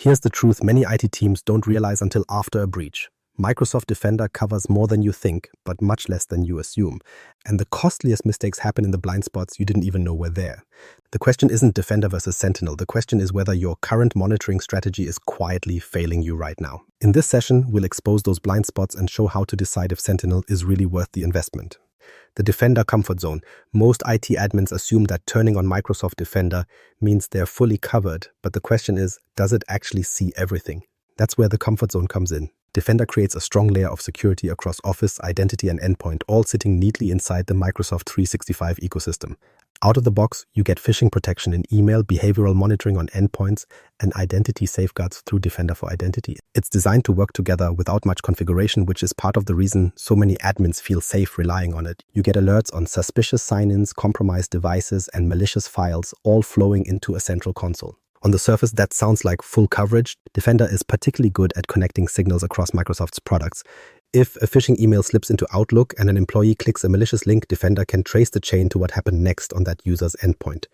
Here's the truth many IT teams don't realize until after a breach. Microsoft Defender covers more than you think, but much less than you assume. And the costliest mistakes happen in the blind spots you didn't even know were there. The question isn't Defender versus Sentinel. The question is whether your current monitoring strategy is quietly failing you right now. In this session, we'll expose those blind spots and show how to decide if Sentinel is really worth the investment. The Defender comfort zone. Most IT admins assume that turning on Microsoft Defender means they're fully covered, but the question is, does it actually see everything? That's where the comfort zone comes in. Defender creates a strong layer of security across Office, Identity, and Endpoint, all sitting neatly inside the Microsoft 365 ecosystem. Out of the box, you get phishing protection in email, behavioral monitoring on endpoints, and identity safeguards through Defender for Identity. It's designed to work together without much configuration, which is part of the reason so many admins feel safe relying on it. You get alerts on suspicious sign-ins, compromised devices, and malicious files, all flowing into a central console. On the surface, that sounds like full coverage. Defender is particularly good at connecting signals across Microsoft's products. If a phishing email slips into Outlook and an employee clicks a malicious link, Defender can trace the chain to what happened next on that user's endpoint.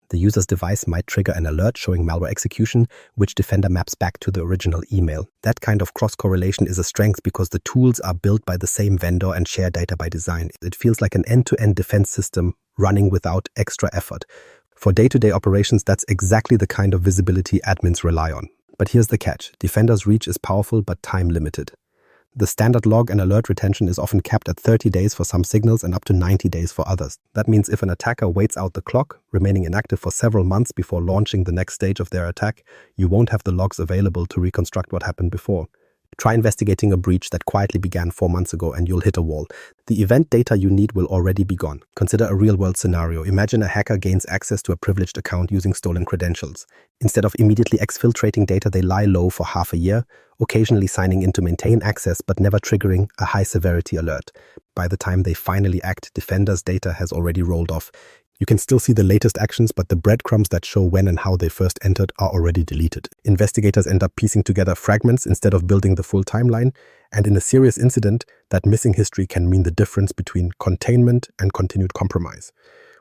The user's device might trigger an alert showing malware execution, which Defender maps back to the original email. That kind of cross-correlation is a strength because the tools are built by the same vendor and share data by design. It feels like an end-to-end defense system running without extra effort. For day-to-day operations, that's exactly the kind of visibility admins rely on. But here's the catch. Defender's reach is powerful but time-limited. The standard log and alert retention is often capped at 30 days for some signals and up to 90 days for others. That means if an attacker waits out the clock, remaining inactive for several months before launching the next stage of their attack, you won't have the logs available to reconstruct what happened before. Try investigating a breach that quietly began 4 months ago and you'll hit a wall. The event data you need will already be gone. Consider a real-world scenario. Imagine a hacker gains access to a privileged account using stolen credentials. Instead of immediately exfiltrating data, they lie low for half a year, occasionally signing in to maintain access but never triggering a high-severity alert. By the time they finally act, Defender's data has already rolled off. You can still see the latest actions, but the breadcrumbs that show when and how they first entered are already deleted. Investigators end up piecing together fragments instead of building the full timeline, and in a serious incident, that missing history can mean the difference between containment and continued compromise.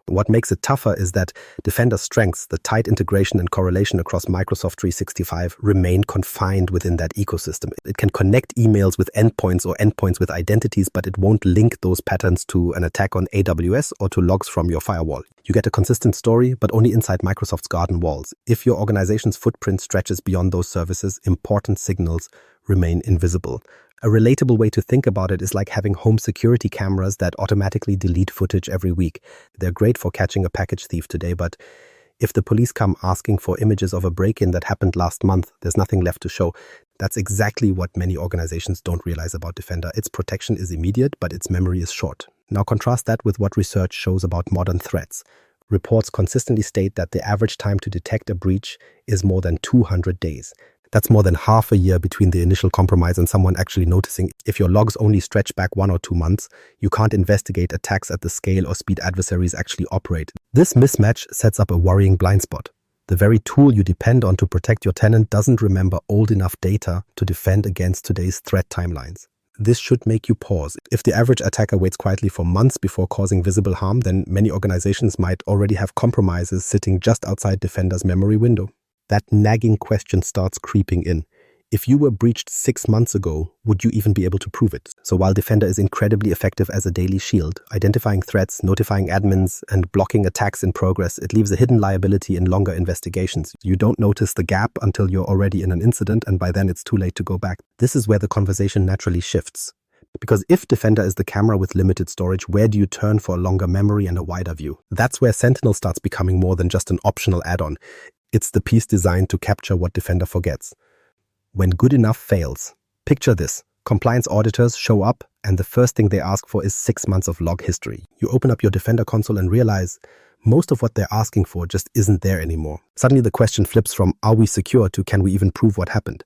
What makes it tougher is that Defender's strengths, the tight integration and correlation across Microsoft 365, remain confined within that ecosystem. It can connect emails with endpoints or endpoints with identities, but it won't link those patterns to an attack on AWS or to logs from your firewall. You get a consistent story, but only inside Microsoft's garden walls. If your organization's footprint stretches beyond those services, important signals remain invisible. A relatable way to think about it is like having home security cameras that automatically delete footage every week. They're great for catching a package thief today, but if the police come asking for images of a break-in that happened last month, there's nothing left to show. That's exactly what many organizations don't realize about Defender. Its protection is immediate, but its memory is short. Now contrast that with what research shows about modern threats. Reports consistently state that the average time to detect a breach is more than 200 days. That's more than half a year between the initial compromise and someone actually noticing. If your logs only stretch back 1 or 2 months, you can't investigate attacks at the scale or speed adversaries actually operate. This mismatch sets up a worrying blind spot. The very tool you depend on to protect your tenant doesn't remember old enough data to defend against today's threat timelines. This should make you pause. If the average attacker waits quietly for months before causing visible harm, then many organizations might already have compromises sitting just outside Defender's memory window. That nagging question starts creeping in. If you were breached 6 months ago, would you even be able to prove it? So while Defender is incredibly effective as a daily shield, identifying threats, notifying admins, and blocking attacks in progress, it leaves a hidden liability in longer investigations. You don't notice the gap until you're already in an incident, and by then it's too late to go back. This is where the conversation naturally shifts. Because if Defender is the camera with limited storage, where do you turn for a longer memory and a wider view? That's where Sentinel starts becoming more than just an optional add-on. It's the piece designed to capture what Defender forgets. When good enough fails, picture this. Compliance auditors show up and the first thing they ask for is 6 months of log history. You open up your Defender console and realize most of what they're asking for just isn't there anymore. Suddenly the question flips from are we secure to can we even prove what happened?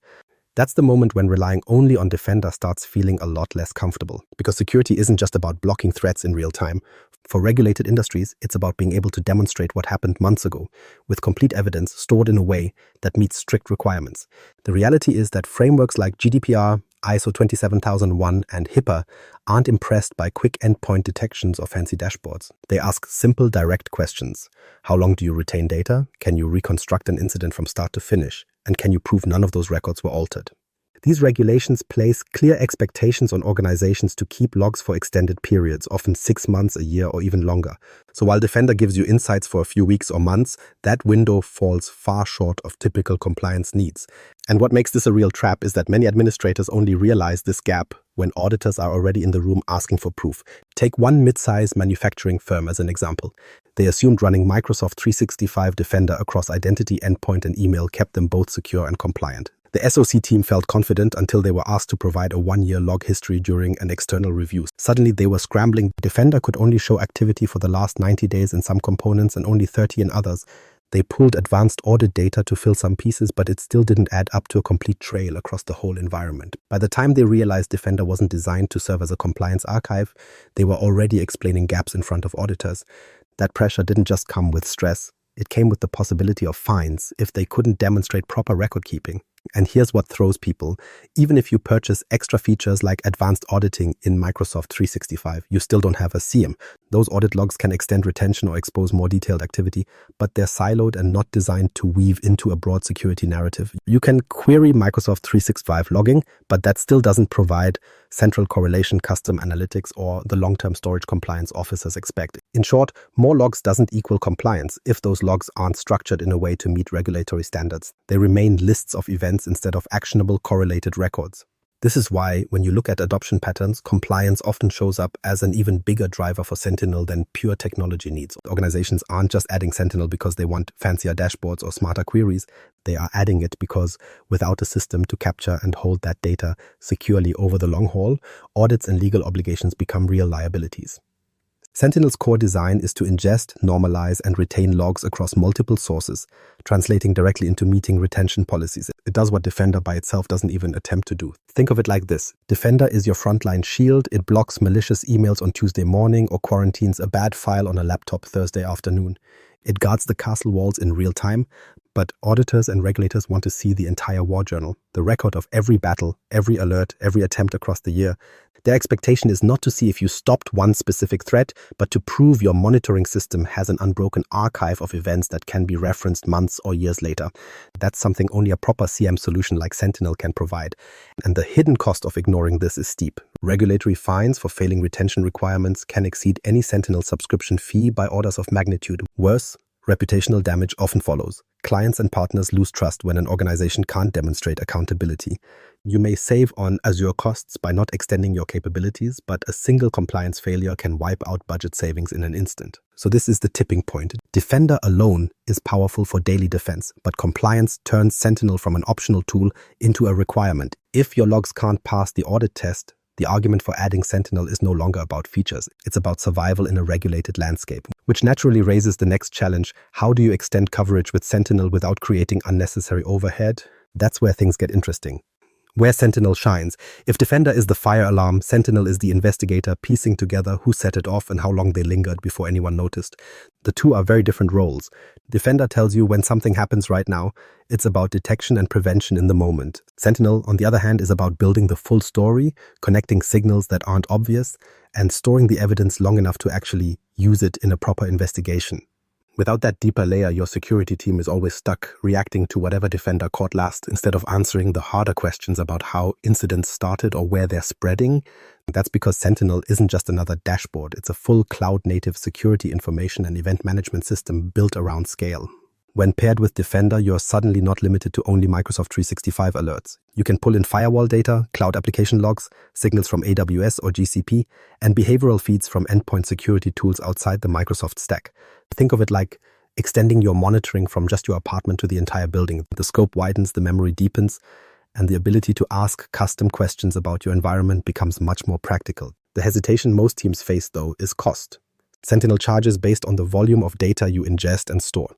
That's the moment when relying only on Defender starts feeling a lot less comfortable, because security isn't just about blocking threats in real time. For regulated industries, it's about being able to demonstrate what happened months ago, with complete evidence stored in a way that meets strict requirements. The reality is that frameworks like GDPR, ISO 27001, and HIPAA aren't impressed by quick endpoint detections or fancy dashboards. They ask simple, direct questions. How long do you retain data? Can you reconstruct an incident from start to finish? And can you prove none of those records were altered? These regulations place clear expectations on organizations to keep logs for extended periods, often 6 months, a year, or even longer. So while Defender gives you insights for a few weeks or months, that window falls far short of typical compliance needs. And what makes this a real trap is that many administrators only realize this gap when auditors are already in the room asking for proof. Take one mid-size manufacturing firm as an example. They assumed running Microsoft 365 Defender across identity, endpoint, and email kept them both secure and compliant. The SOC team felt confident until they were asked to provide a 1-year log history during an external review. Suddenly, they were scrambling. Defender could only show activity for the last 90 days in some components and only 30 in others. They pulled advanced audit data to fill some pieces, but it still didn't add up to a complete trail across the whole environment. By the time they realized Defender wasn't designed to serve as a compliance archive, they were already explaining gaps in front of auditors. That pressure didn't just come with stress. It came with the possibility of fines if they couldn't demonstrate proper record keeping. And here's what throws people. Even if you purchase extra features like advanced auditing in Microsoft 365, you still don't have a SIEM. Those audit logs can extend retention or expose more detailed activity, but they're siloed and not designed to weave into a broad security narrative. You can query Microsoft 365 logging, but that still doesn't provide central correlation, custom analytics, or the long-term storage compliance officers expect. In short, more logs doesn't equal compliance if those logs aren't structured in a way to meet regulatory standards. They remain lists of events instead of actionable correlated records. This is why, when you look at adoption patterns, compliance often shows up as an even bigger driver for Sentinel than pure technology needs. Organizations aren't just adding Sentinel because they want fancier dashboards or smarter queries. They are adding it because without a system to capture and hold that data securely over the long haul, audits and legal obligations become real liabilities. Sentinel's core design is to ingest, normalize, and retain logs across multiple sources, translating directly into meeting retention policies. It does what Defender by itself doesn't even attempt to do. Think of it like this. Defender is your frontline shield. It blocks malicious emails on Tuesday morning or quarantines a bad file on a laptop Thursday afternoon. It guards the castle walls in real time, but auditors and regulators want to see the entire war journal, the record of every battle, every alert, every attempt across the year. Their expectation is not to see if you stopped one specific threat, but to prove your monitoring system has an unbroken archive of events that can be referenced months or years later. That's something only a proper CM solution like Sentinel can provide. And the hidden cost of ignoring this is steep. Regulatory fines for failing retention requirements can exceed any Sentinel subscription fee by orders of magnitude. Worse, reputational damage often follows. Clients and partners lose trust when an organization can't demonstrate accountability. You may save on Azure costs by not extending your capabilities, but a single compliance failure can wipe out budget savings in an instant. So this is the tipping point. Defender alone is powerful for daily defense, but compliance turns Sentinel from an optional tool into a requirement. If your logs can't pass the audit test, the argument for adding Sentinel is no longer about features. It's about survival in a regulated landscape, which naturally raises the next challenge. How do you extend coverage with Sentinel without creating unnecessary overhead? That's where things get interesting. Where Sentinel shines. If Defender is the fire alarm, Sentinel is the investigator piecing together who set it off and how long they lingered before anyone noticed. The two are very different roles. Defender tells you when something happens right now. It's about detection and prevention in the moment. Sentinel, on the other hand, is about building the full story, connecting signals that aren't obvious, and storing the evidence long enough to actually use it in a proper investigation. Without that deeper layer, your security team is always stuck reacting to whatever Defender caught last instead of answering the harder questions about how incidents started or where they're spreading. That's because Sentinel isn't just another dashboard. It's a full cloud-native security information and event management system built around scale. When paired with Defender, you're suddenly not limited to only Microsoft 365 alerts. You can pull in firewall data, cloud application logs, signals from AWS or GCP, and behavioral feeds from endpoint security tools outside the Microsoft stack. Think of it like extending your monitoring from just your apartment to the entire building. The scope widens, the memory deepens, and the ability to ask custom questions about your environment becomes much more practical. The hesitation most teams face, though, is cost. Sentinel charges based on the volume of data you ingest and store.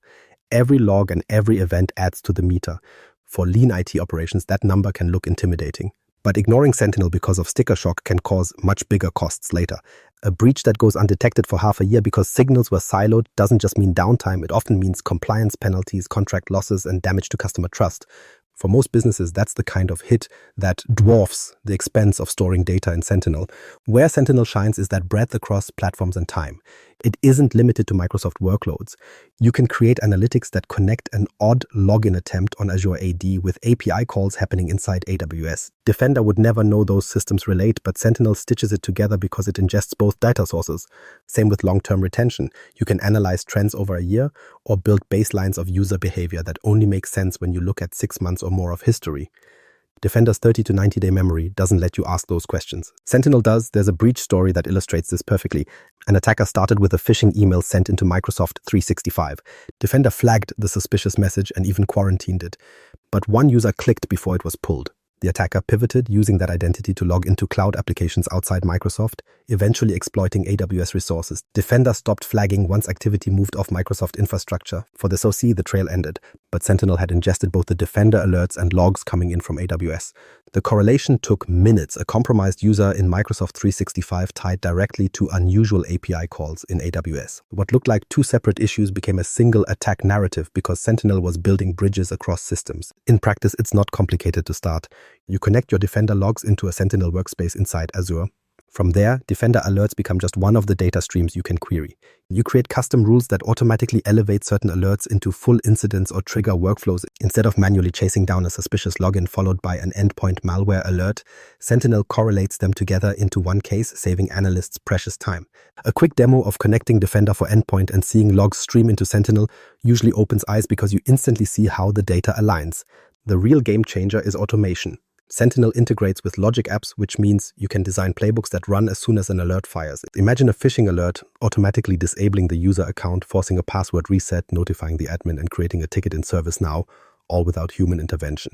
Every log and every event adds to the meter. For lean IT operations, that number can look intimidating. But ignoring Sentinel because of sticker shock can cause much bigger costs later. A breach that goes undetected for half a year because signals were siloed doesn't just mean downtime. It often means compliance penalties, contract losses, and damage to customer trust. For most businesses, that's the kind of hit that dwarfs the expense of storing data in Sentinel. Where Sentinel shines is that breadth across platforms and time. It isn't limited to Microsoft workloads. You can create analytics that connect an odd login attempt on Azure AD with API calls happening inside AWS. Defender would never know those systems relate, but Sentinel stitches it together because it ingests both data sources. Same with long-term retention. You can analyze trends over a year or build baselines of user behavior that only make sense when you look at 6 months or more of history. Defender's 30 to 90-day memory doesn't let you ask those questions. Sentinel does. There's a breach story that illustrates this perfectly. An attacker started with a phishing email sent into Microsoft 365. Defender flagged the suspicious message and even quarantined it. But one user clicked before it was pulled. The attacker pivoted, using that identity to log into cloud applications outside Microsoft, eventually exploiting AWS resources. Defender stopped flagging once activity moved off Microsoft infrastructure. For the SOC, the trail ended, but Sentinel had ingested both the Defender alerts and logs coming in from AWS. The correlation took minutes. A compromised user in Microsoft 365 tied directly to unusual API calls in AWS. What looked like two separate issues became a single attack narrative because Sentinel was building bridges across systems. In practice, it's not complicated to start. You connect your Defender logs into a Sentinel workspace inside Azure. From there, Defender alerts become just one of the data streams you can query. You create custom rules that automatically elevate certain alerts into full incidents or trigger workflows. Instead of manually chasing down a suspicious login followed by an endpoint malware alert, Sentinel correlates them together into one case, saving analysts precious time. A quick demo of connecting Defender for Endpoint and seeing logs stream into Sentinel usually opens eyes because you instantly see how the data aligns. The real game changer is automation. Sentinel integrates with logic apps, which means you can design playbooks that run as soon as an alert fires. Imagine a phishing alert automatically disabling the user account, forcing a password reset, notifying the admin, and creating a ticket in ServiceNow, all without human intervention.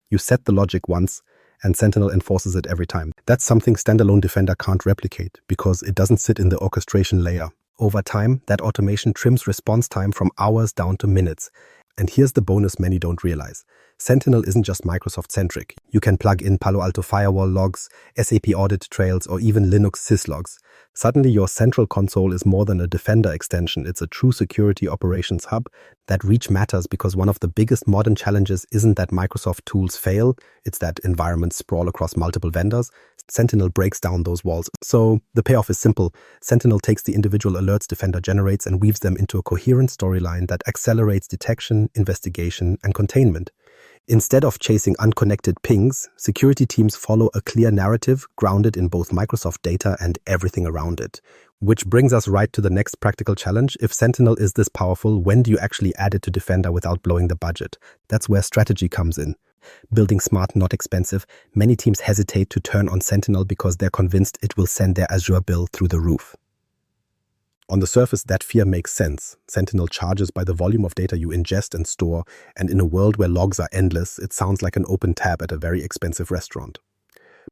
You set the logic once, and Sentinel enforces it every time. That's something standalone Defender can't replicate because it doesn't sit in the orchestration layer. Over time, that automation trims response time from hours down to minutes. And here's the bonus many don't realize. Sentinel isn't just Microsoft-centric. You can plug in Palo Alto firewall logs, SAP audit trails, or even Linux syslogs. Suddenly, your central console is more than a Defender extension. It's a true security operations hub. That reach matters because one of the biggest modern challenges isn't that Microsoft tools fail, it's that environments sprawl across multiple vendors. Sentinel breaks down those walls. So the payoff is simple. Sentinel takes the individual alerts Defender generates and weaves them into a coherent storyline that accelerates detection, investigation, and containment. Instead of chasing unconnected pings, security teams follow a clear narrative grounded in both Microsoft data and everything around it. Which brings us right to the next practical challenge. If Sentinel is this powerful, when do you actually add it to Defender without blowing the budget? That's where strategy comes in. Building smart, not expensive. Many teams hesitate to turn on Sentinel because they're convinced it will send their Azure bill through the roof. On the surface, that fear makes sense. Sentinel charges by the volume of data you ingest and store, and in a world where logs are endless, it sounds like an open tab at a very expensive restaurant.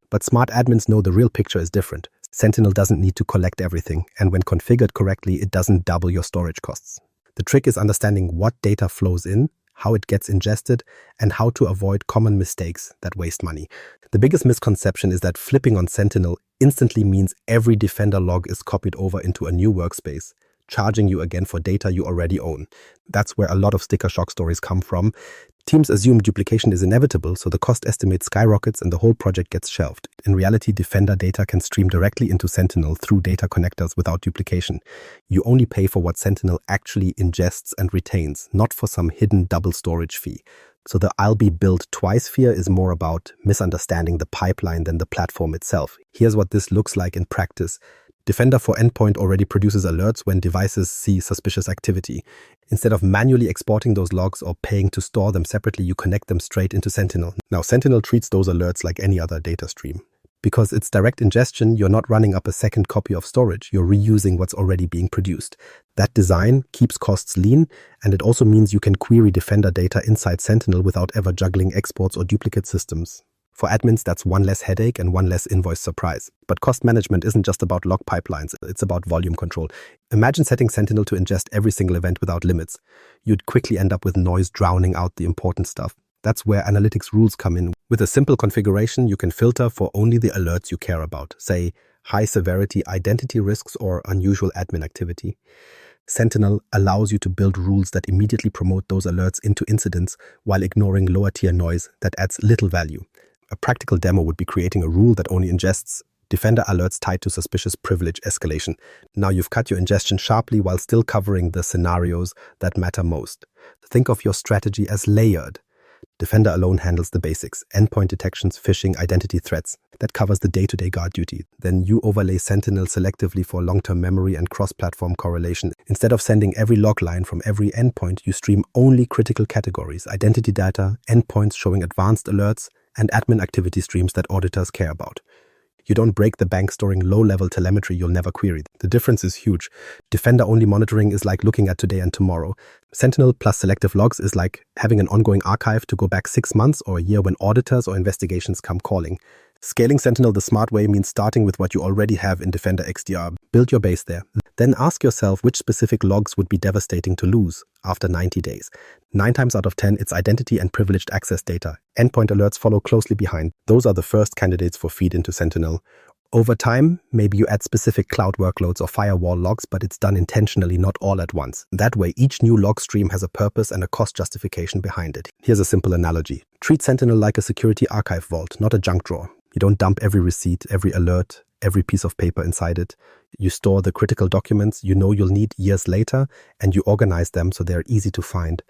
But smart admins know the real picture is different. Sentinel doesn't need to collect everything, and when configured correctly, it doesn't double your storage costs. The trick is understanding what data flows in, how it gets ingested, and how to avoid common mistakes that waste money. The biggest misconception is that flipping on Sentinel instantly means every Defender log is copied over into a new workspace, charging you again for data you already own. That's where a lot of sticker shock stories come from. Teams assume duplication is inevitable, so the cost estimate skyrockets and the whole project gets shelved. In reality, Defender data can stream directly into Sentinel through data connectors without duplication. You only pay for what Sentinel actually ingests and retains, not for some hidden double storage fee. So the I'll be built twice fear is more about misunderstanding the pipeline than the platform itself. Here's what this looks like in practice. Defender for Endpoint already produces alerts when devices see suspicious activity. Instead of manually exporting those logs or paying to store them separately, you connect them straight into Sentinel. Now, Sentinel treats those alerts like any other data stream. Because it's direct ingestion, you're not running up a second copy of storage. You're reusing what's already being produced. That design keeps costs lean, and it also means you can query Defender data inside Sentinel without ever juggling exports or duplicate systems. For admins, that's one less headache and one less invoice surprise. But cost management isn't just about log pipelines, it's about volume control. Imagine setting Sentinel to ingest every single event without limits. You'd quickly end up with noise drowning out the important stuff. That's where analytics rules come in. With a simple configuration, you can filter for only the alerts you care about, say high severity identity risks or unusual admin activity. Sentinel allows you to build rules that immediately promote those alerts into incidents while ignoring lower-tier noise that adds little value. A practical demo would be creating a rule that only ingests Defender alerts tied to suspicious privilege escalation. Now you've cut your ingestion sharply while still covering the scenarios that matter most. Think of your strategy as layered. Defender alone handles the basics: endpoint detections, phishing, identity threats. That covers the day-to-day guard duty. Then you overlay Sentinel selectively for long-term memory and cross-platform correlation. Instead of sending every log line from every endpoint, you stream only critical categories: identity data, endpoints showing advanced alerts, and admin activity streams that auditors care about. You don't break the bank storing low-level telemetry you'll never query. The difference is huge. Defender-only monitoring is like looking at today and tomorrow. Sentinel plus selective logs is like having an ongoing archive to go back 6 months or a year when auditors or investigations come calling. Scaling Sentinel the smart way means starting with what you already have in Defender XDR. Build your base there. Then ask yourself which specific logs would be devastating to lose after 90 days. 9 times out of 10, it's identity and privileged access data. Endpoint alerts follow closely behind. Those are the first candidates for feed into Sentinel. Over time, maybe you add specific cloud workloads or firewall logs, but it's done intentionally, not all at once. That way, each new log stream has a purpose and a cost justification behind it. Here's a simple analogy. Treat Sentinel like a security archive vault, not a junk drawer. You don't dump every receipt, every alert, every piece of paper inside it. You store the critical documents you know you'll need years later, and you organize them so they're easy to find.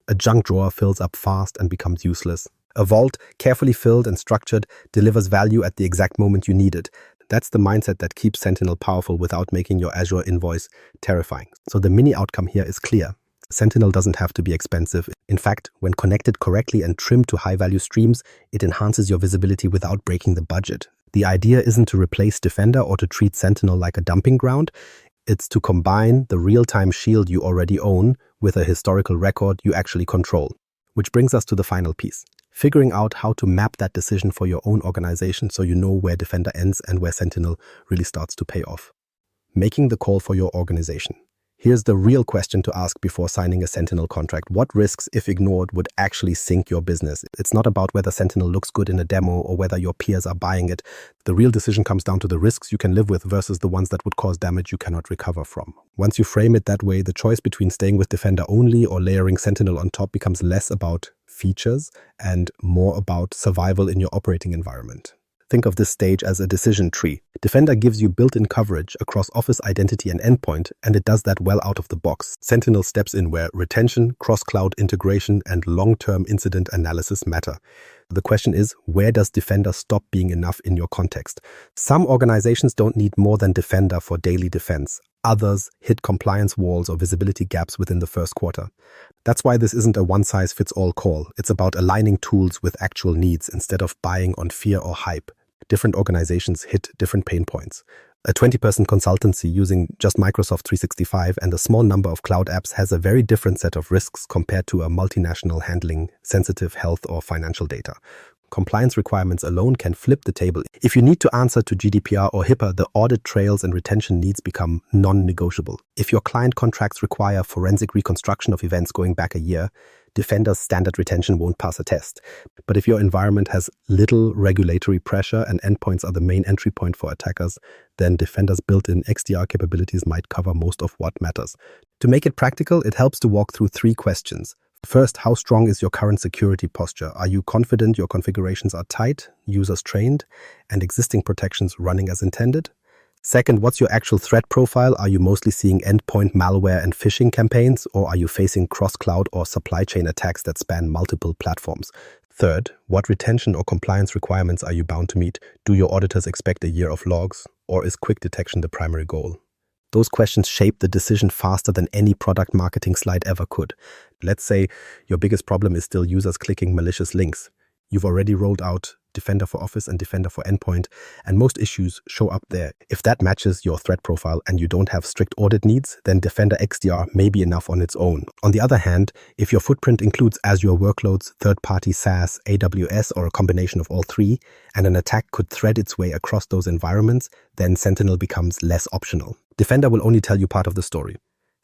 A junk drawer fills up fast and becomes useless. A vault, carefully filled and structured, delivers value at the exact moment you need it. That's the mindset that keeps Sentinel powerful without making your Azure invoice terrifying. So the mini outcome here is clear. Sentinel doesn't have to be expensive. In fact, when connected correctly and trimmed to high-value streams, it enhances your visibility without breaking the budget. The idea isn't to replace Defender or to treat Sentinel like a dumping ground. It's to combine the real-time shield you already own with a historical record you actually control. Which brings us to the final piece: figuring out how to map that decision for your own organization so you know where Defender ends and where Sentinel really starts to pay off. Making the call for your organization. Here's the real question to ask before signing a Sentinel contract. What risks, if ignored, would actually sink your business? It's not about whether Sentinel looks good in a demo or whether your peers are buying it. The real decision comes down to the risks you can live with versus the ones that would cause damage you cannot recover from. Once you frame it that way, the choice between staying with Defender only or layering Sentinel on top becomes less about features and more about survival in your operating environment. Think of this stage as a decision tree. Defender gives you built-in coverage across Office, identity, and endpoint, and it does that well out of the box. Sentinel steps in where retention, cross-cloud integration, and long-term incident analysis matter. The question is, where does Defender stop being enough in your context? Some organizations don't need more than Defender for daily defense. Others hit compliance walls or visibility gaps within the first quarter. That's why this isn't a one-size-fits-all call. It's about aligning tools with actual needs instead of buying on fear or hype. Different organizations hit different pain points. A 20-person consultancy using just Microsoft 365 and a small number of cloud apps has a very different set of risks compared to a multinational handling sensitive health or financial data. Compliance requirements alone can flip the table. If you need to answer to GDPR or HIPAA, the audit trails and retention needs become non-negotiable. If your client contracts require forensic reconstruction of events going back a year, Defender's standard retention won't pass a test. But if your environment has little regulatory pressure and endpoints are the main entry point for attackers, then Defender's built-in XDR capabilities might cover most of what matters. To make it practical, it helps to walk through 3 questions. First, how strong is your current security posture? Are you confident your configurations are tight, users trained, and existing protections running as intended? Second, what's your actual threat profile? Are you mostly seeing endpoint malware and phishing campaigns, or are you facing cross-cloud or supply chain attacks that span multiple platforms? Third, what retention or compliance requirements are you bound to meet? Do your auditors expect a year of logs, or is quick detection the primary goal? Those questions shape the decision faster than any product marketing slide ever could. Let's say your biggest problem is still users clicking malicious links. You've already rolled out Defender for Office and Defender for Endpoint, and most issues show up there. If that matches your threat profile and you don't have strict audit needs, then Defender XDR may be enough on its own. On the other hand, if your footprint includes Azure workloads, third-party SaaS, AWS, or a combination of all 3, and an attack could thread its way across those environments, then Sentinel becomes less optional. Defender will only tell you part of the story.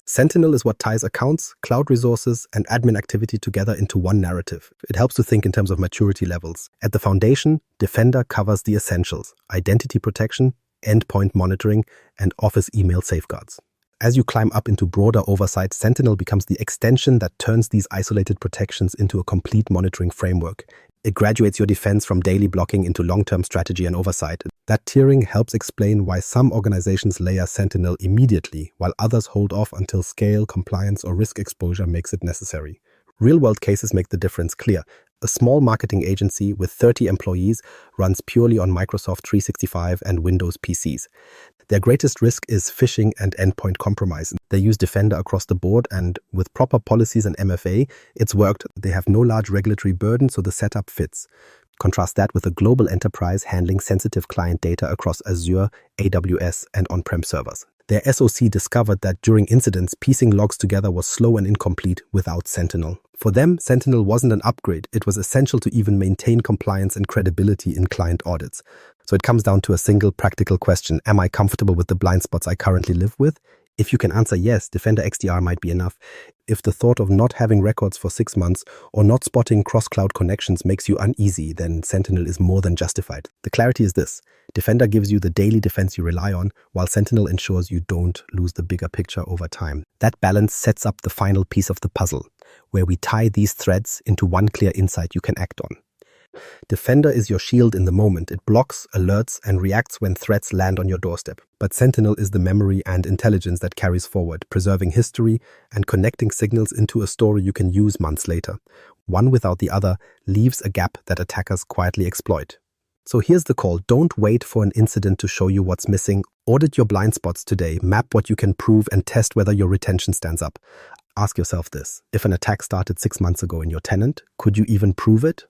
Sentinel is what ties accounts, cloud resources, and admin activity together into one narrative. It helps to think in terms of maturity levels. At the foundation, Defender covers the essentials: identity protection, endpoint monitoring, and Office email safeguards. As you climb up into broader oversight, Sentinel becomes the extension that turns these isolated protections into a complete monitoring framework. It graduates your defense from daily blocking into long-term strategy and oversight. That tiering helps explain why some organizations layer Sentinel immediately, while others hold off until scale, compliance, or risk exposure makes it necessary. Real-world cases make the difference clear. A small marketing agency with 30 employees runs purely on Microsoft 365 and Windows PCs. Their greatest risk is phishing and endpoint compromise. They use Defender across the board, and with proper policies and MFA, it's worked. They have no large regulatory burden, so the setup fits. Contrast that with a global enterprise handling sensitive client data across Azure, AWS, and on-prem servers. Their SOC discovered that during incidents, piecing logs together was slow and incomplete without Sentinel. For them, Sentinel wasn't an upgrade. It was essential to even maintain compliance and credibility in client audits. So it comes down to a single practical question. Am I comfortable with the blind spots I currently live with? If you can answer yes, Defender XDR might be enough. If the thought of not having records for 6 months or not spotting cross-cloud connections makes you uneasy, then Sentinel is more than justified. The clarity is this. Defender gives you the daily defense you rely on, while Sentinel ensures you don't lose the bigger picture over time. That balance sets up the final piece of the puzzle, where we tie these threads into one clear insight you can act on. Defender is your shield in the moment. It blocks, alerts, and reacts when threats land on your doorstep. But Sentinel is the memory and intelligence that carries forward, preserving history and connecting signals into a story you can use months later. One without the other leaves a gap that attackers quietly exploit. So here's the call. Don't wait for an incident to show you what's missing. Audit your blind spots today, map what you can prove, and test whether your retention stands up. Ask yourself this. If an attack started 6 months ago in your tenant, could you even prove it?